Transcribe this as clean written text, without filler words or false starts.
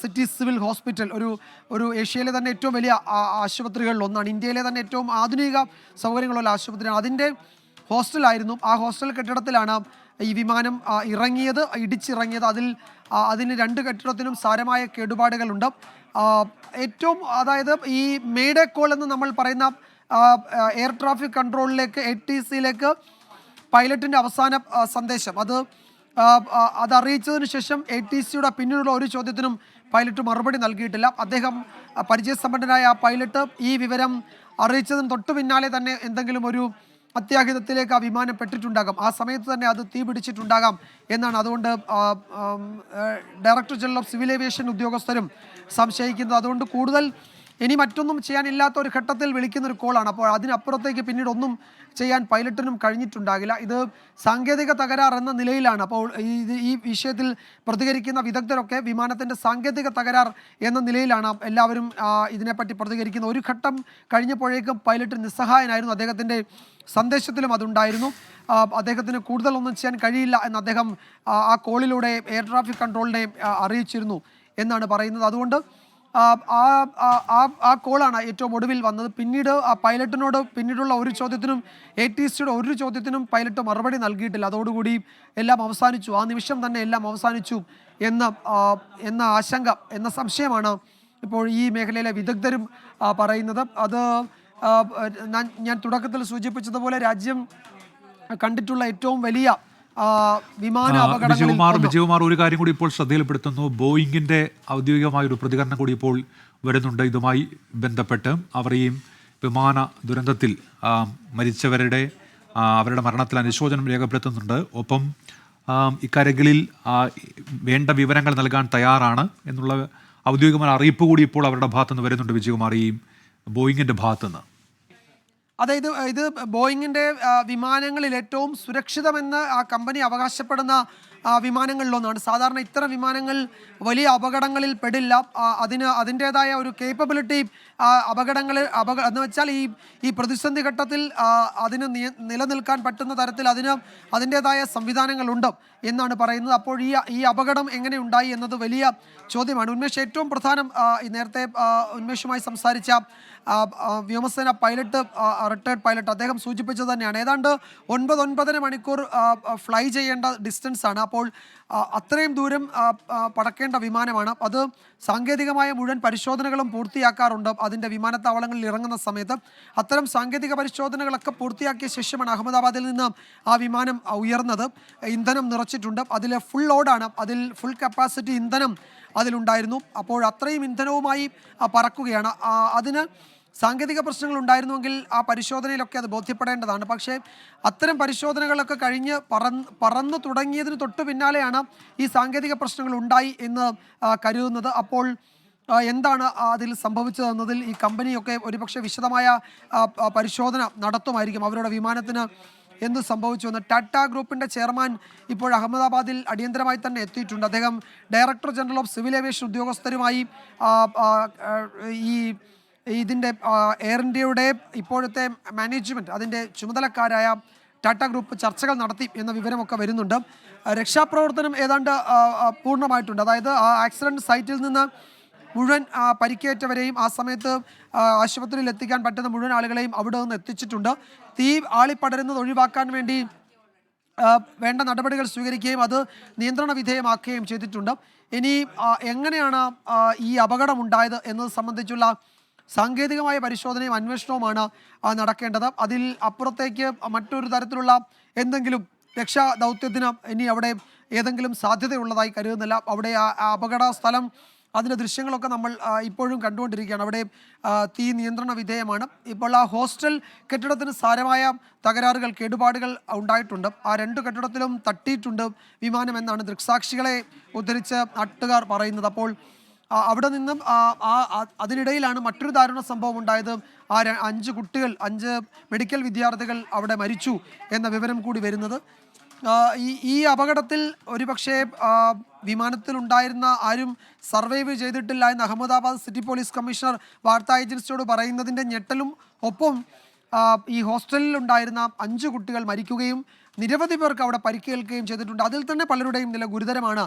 City civil hospital ഒരു ഏഷ്യയിലെ തന്നെ ഏറ്റവും വലിയ ആശുപത്രികളിൽ ഒന്നാണ്. ഇന്ത്യയിലെ തന്നെ ഏറ്റവും ആധുനിക സൗകര്യങ്ങളുള്ള ആശുപത്രിയാണ്. അതിൻ്റെ ഹോസ്റ്റലായിരുന്നു. ആ ഹോസ്റ്റൽ കെട്ടിടത്തിലാണ് ഈ വിമാനം ഇടിച്ചിറങ്ങിയത്. അതിന് 2 കെട്ടിടത്തിനും സാരമായ കേടുപാടുകളുണ്ട്. ഏറ്റവും അതായത് ഈ മേഡേ കോൾ എന്ന് നമ്മൾ പറയുന്ന എയർ ട്രാഫിക് കൺട്രോളിലേക്ക് ATCയിലേക്ക് പൈലറ്റിൻ്റെ അവസാന സന്ദേശം അത് അറിയിച്ചതിന് ശേഷം ATCയുടെ പിന്നീടുള്ള ഒരു ചോദ്യത്തിനും പൈലറ്റ് മറുപടി നൽകിയിട്ടില്ല. അദ്ദേഹം പരിചയസമ്പന്നനായ ആ പൈലറ്റ് ഈ വിവരം അറിയിച്ചതിന് തൊട്ടു പിന്നാലെ തന്നെ എന്തെങ്കിലും ഒരു അത്യാഹിതത്തിലേക്ക് ആ വിമാനം പെട്ടിട്ടുണ്ടാകാം. ആ സമയത്ത് തന്നെ അത് തീ പിടിച്ചിട്ടുണ്ടാകാം എന്നാണ് അതുകൊണ്ട് director general of civil aviation ഉദ്യോഗസ്ഥരും സംശയിക്കുന്നത്. അതുകൊണ്ട് കൂടുതൽ ഇനി മറ്റൊന്നും ചെയ്യാനില്ലാത്ത ഒരു ഘട്ടത്തിൽ വിളിക്കുന്ന ഒരു കോളാണ്. അപ്പോൾ അതിനപ്പുറത്തേക്ക് പിന്നീട് ഒന്നും ചെയ്യാൻ പൈലറ്റിനും കഴിഞ്ഞിട്ടുണ്ടാകില്ല. ഇത് സാങ്കേതിക തകരാർ എന്ന നിലയിലാണ്. അപ്പോൾ ഈ വിഷയത്തിൽ പ്രതികരിക്കുന്ന വിദഗ്ധരൊക്കെ വിമാനത്തിൻ്റെ സാങ്കേതിക തകരാർ എന്ന നിലയിലാണ് എല്ലാവരും ഇതിനെപ്പറ്റി പ്രതികരിക്കുന്നത്. ഒരു ഘട്ടം കഴിഞ്ഞപ്പോഴേക്കും പൈലറ്റ് നിസ്സഹായനായിരുന്നു. അദ്ദേഹത്തിൻ്റെ സന്ദേശത്തിലും അതുണ്ടായിരുന്നു. അദ്ദേഹത്തിന് കൂടുതലൊന്നും ചെയ്യാൻ കഴിയില്ല എന്ന് അദ്ദേഹം ആ കോളിലൂടെ എയർ ട്രാഫിക് കൺട്രോളിനെ അറിയിച്ചിരുന്നു എന്നാണ് പറയുന്നത്. അതുകൊണ്ട് ആ കോളാണ് ഏറ്റവും ഒടുവിൽ വന്നത്. പിന്നീട് ആ പൈലറ്റിനോട് പിന്നീടുള്ള ഒരു ചോദ്യത്തിനും ATCയുടെ ഒരു ചോദ്യത്തിനും പൈലറ്റ് മറുപടി നൽകിയിട്ടില്ല. അതോടുകൂടി എല്ലാം അവസാനിച്ചു. ആ നിമിഷം തന്നെ എല്ലാം അവസാനിച്ചു എന്ന ആശങ്ക, എന്ന സംശയമാണ് ഇപ്പോൾ ഈ മേഖലയിലെ വിദഗ്ധരും പറയുന്നത്. അത് ഞാൻ തുടക്കത്തിൽ സൂചിപ്പിച്ചതുപോലെ രാജ്യം കണ്ടിട്ടുള്ള ഏറ്റവും വലിയ വിജയകുമാർ ഒരു കാര്യം കൂടി ഇപ്പോൾ ശ്രദ്ധയിൽപ്പെടുത്തുന്നു. ബോയിങ്ങിന്റെ ഔദ്യോഗികമായ ഒരു പ്രതികരണം കൂടി ഇപ്പോൾ വരുന്നുണ്ട് ഇതുമായി ബന്ധപ്പെട്ട്. അവർ ഈ വിമാന ദുരന്തത്തിൽ മരിച്ചവരുടെ മരണത്തിൽ അനുശോചനം രേഖപ്പെടുത്തുന്നുണ്ട്. ഒപ്പം ഇക്കാര്യങ്ങളിൽ വേണ്ട വിവരങ്ങൾ നൽകാൻ തയ്യാറാണ് എന്നുള്ള ഔദ്യോഗികമായ അറിയിപ്പ് കൂടി ഇപ്പോൾ അവരുടെ ഭാഗത്തുനിന്ന് വരുന്നുണ്ട്. വിജയകുമാർ, ഈ ബോയിങ്ങിന്റെ ഭാഗത്തുനിന്ന് ഇത് ബോയിങ്ങിൻ്റെ വിമാനങ്ങളിൽ ഏറ്റവും സുരക്ഷിതമെന്ന് ആ കമ്പനി അവകാശപ്പെടുന്ന വിമാനങ്ങളിലൊന്നാണ്. സാധാരണ ഇത്തരം വിമാനങ്ങൾ വലിയ അപകടങ്ങളിൽ പെടില്ല. അതിൻ്റേതായ ഒരു കേപ്പബിലിറ്റി എന്ന് വെച്ചാൽ ഈ പ്രതിസന്ധി ഘട്ടത്തിൽ അതിന് നിലനിൽക്കാൻ പറ്റുന്ന തരത്തിൽ അതിൻ്റേതായ സംവിധാനങ്ങളുണ്ട് എന്നാണ് പറയുന്നത്. അപ്പോൾ ഈ അപകടം എങ്ങനെ ഉണ്ടായി എന്നത് വലിയ ചോദ്യമാണ്. ഉന്മേഷ്, ഏറ്റവും പ്രധാനം നേരത്തെ ഉന്മേഷുമായി സംസാരിച്ച വ്യോമസേന പൈലറ്റ്, റിട്ടയർഡ് പൈലറ്റ്, അദ്ദേഹം സൂചിപ്പിച്ചത് തന്നെയാണ്. ഏതാണ്ട് 9-9.5 മണിക്കൂർ ഫ്ലൈ ചെയ്യേണ്ട ഡിസ്റ്റൻസ് ആണ്. അപ്പോൾ അത്രയും ദൂരം പറക്കേണ്ട വിമാനമാണ്. അത് സാങ്കേതികമായ മുഴുവൻ പരിശോധനകളും പൂർത്തിയാക്കാറുണ്ട് അതിൻ്റെ വിമാനത്താവളങ്ങളിൽ ഇറങ്ങുന്ന സമയത്ത്. അത്തരം സാങ്കേതിക പരിശോധനകളൊക്കെ പൂർത്തിയാക്കിയ ശേഷമാണ് അഹമ്മദാബാദിൽ നിന്ന് ആ വിമാനം ഉയർന്നത്. ഇന്ധനം നിറച്ചിട്ടുണ്ട്. അതിൽ ഫുൾ ലോഡാണ്, അതിൽ ഫുൾ കപ്പാസിറ്റി ഇന്ധനം അതിലുണ്ടായിരുന്നു. അപ്പോൾ അത്രയും ഇന്ധനവുമായി പറക്കുകയാണ്. അതിന് സാങ്കേതിക പ്രശ്നങ്ങൾ ഉണ്ടായിരുന്നുവെങ്കിൽ ആ പരിശോധനയിലൊക്കെ അത് ബോധ്യപ്പെടേണ്ടതാണ്. പക്ഷേ അത്തരം പരിശോധനകളൊക്കെ കഴിഞ്ഞ് പറന്നു തുടങ്ങിയതിന് തൊട്ട് പിന്നാലെയാണ് ഈ സാങ്കേതിക പ്രശ്നങ്ങൾ ഉണ്ടായി എന്ന് കരുതുന്നത്. അപ്പോൾ എന്താണ് അതിൽ സംഭവിച്ചതെന്നതിൽ ഈ കമ്പനിയൊക്കെ ഒരുപക്ഷെ വിശദമായ പരിശോധന നടത്തുമായിരിക്കും. അവരുടെ വിമാനത്തിന് എന്ത് സംഭവിച്ചുവെന്ന്. ടാറ്റ ഗ്രൂപ്പിൻ്റെ ചെയർമാൻ ഇപ്പോൾ അഹമ്മദാബാദിൽ അടിയന്തരമായി തന്നെ എത്തിയിട്ടുണ്ട്. അദ്ദേഹം director general of civil aviation ഉദ്യോഗസ്ഥരുമായി ഇതിൻ്റെ എയർ ഇന്ത്യയുടെ ഇപ്പോഴത്തെ മാനേജ്മെൻറ്റ്, അതിൻ്റെ ചുമതലക്കാരായ ടാറ്റ ഗ്രൂപ്പ് ചർച്ചകൾ നടത്തി എന്ന വിവരമൊക്കെ വരുന്നുണ്ട്. രക്ഷാപ്രവർത്തനം ഏതാണ്ട് പൂർണ്ണമായിട്ടുണ്ട്. അതായത് ആ ആക്സിഡൻറ്റ് സൈറ്റിൽ നിന്ന് മുഴുവൻ പരിക്കേറ്റവരെയും ആ സമയത്ത് ആശുപത്രിയിൽ എത്തിക്കാൻ പറ്റുന്ന മുഴുവൻ ആളുകളെയും അവിടെ നിന്ന് എത്തിച്ചിട്ടുണ്ട്. തീ ആളിപ്പടരുന്നത് ഒഴിവാക്കാൻ വേണ്ടി വേണ്ട നടപടികൾ സ്വീകരിക്കുകയും അത് നിയന്ത്രണ വിധേയമാക്കുകയും ചെയ്തിട്ടുണ്ട്. ഇനി എങ്ങനെയാണ് ഈ അപകടമുണ്ടായത് എന്നത് സംബന്ധിച്ചുള്ള സാങ്കേതികമായ പരിശോധനയും അന്വേഷണവുമാണ് നടക്കേണ്ടത്. അതിൽ അപ്പുറത്തേക്ക് മറ്റൊരു തരത്തിലുള്ള എന്തെങ്കിലും രക്ഷാ ദൗത്യത്തിന് ഇനി അവിടെ ഏതെങ്കിലും സാധ്യതയുള്ളതായി കരുതുന്നില്ല. അവിടെ ആ അപകട സ്ഥലം, അതിൻ്റെ ദൃശ്യങ്ങളൊക്കെ നമ്മൾ ഇപ്പോഴും കണ്ടുകൊണ്ടിരിക്കുകയാണ്. അവിടെ തീ നിയന്ത്രണ വിധേയമാണ്. ഇപ്പോൾ ആ ഹോസ്റ്റൽ കെട്ടിടത്തിന് സാരമായ തകരാറുകൾ, കേടുപാടുകൾ ഉണ്ടായിട്ടുണ്ട്. ആ 2 കെട്ടിടത്തിലും തട്ടിയിട്ടുണ്ട് വിമാനം എന്നാണ് ദൃക്സാക്ഷികളെ ഉദ്ധരിച്ച് നാട്ടുകാർ പറയുന്നത്. അപ്പോൾ അവിടെ നിന്നും അതിനിടയിലാണ് മറ്റൊരു ദാരുണ സംഭവം ഉണ്ടായത്. 5 മെഡിക്കൽ വിദ്യാർത്ഥികൾ അവിടെ മരിച്ചു എന്ന വിവരം കൂടി വരുന്നത്. ഈ അപകടത്തിൽ ഒരുപക്ഷെ വിമാനത്തിലുണ്ടായിരുന്ന ആരും സർവൈവ് ചെയ്തിട്ടില്ല എന്ന് അഹമ്മദാബാദ് സിറ്റി പോലീസ് കമ്മീഷണർ വാർത്താ ഏജൻസിയോട് പറയുന്നതിൻ്റെ ഞെട്ടലും ഒപ്പം ഈ ഹോസ്റ്റലിൽ ഉണ്ടായിരുന്ന 5 കുട്ടികൾ മരിക്കുകയും നിരവധി പേർക്ക് അവിടെ പരിക്കേൽക്കുകയും ചെയ്തിട്ടുണ്ട്. അതിൽ തന്നെ പലരുടെയും നില ഗുരുതരമാണ്.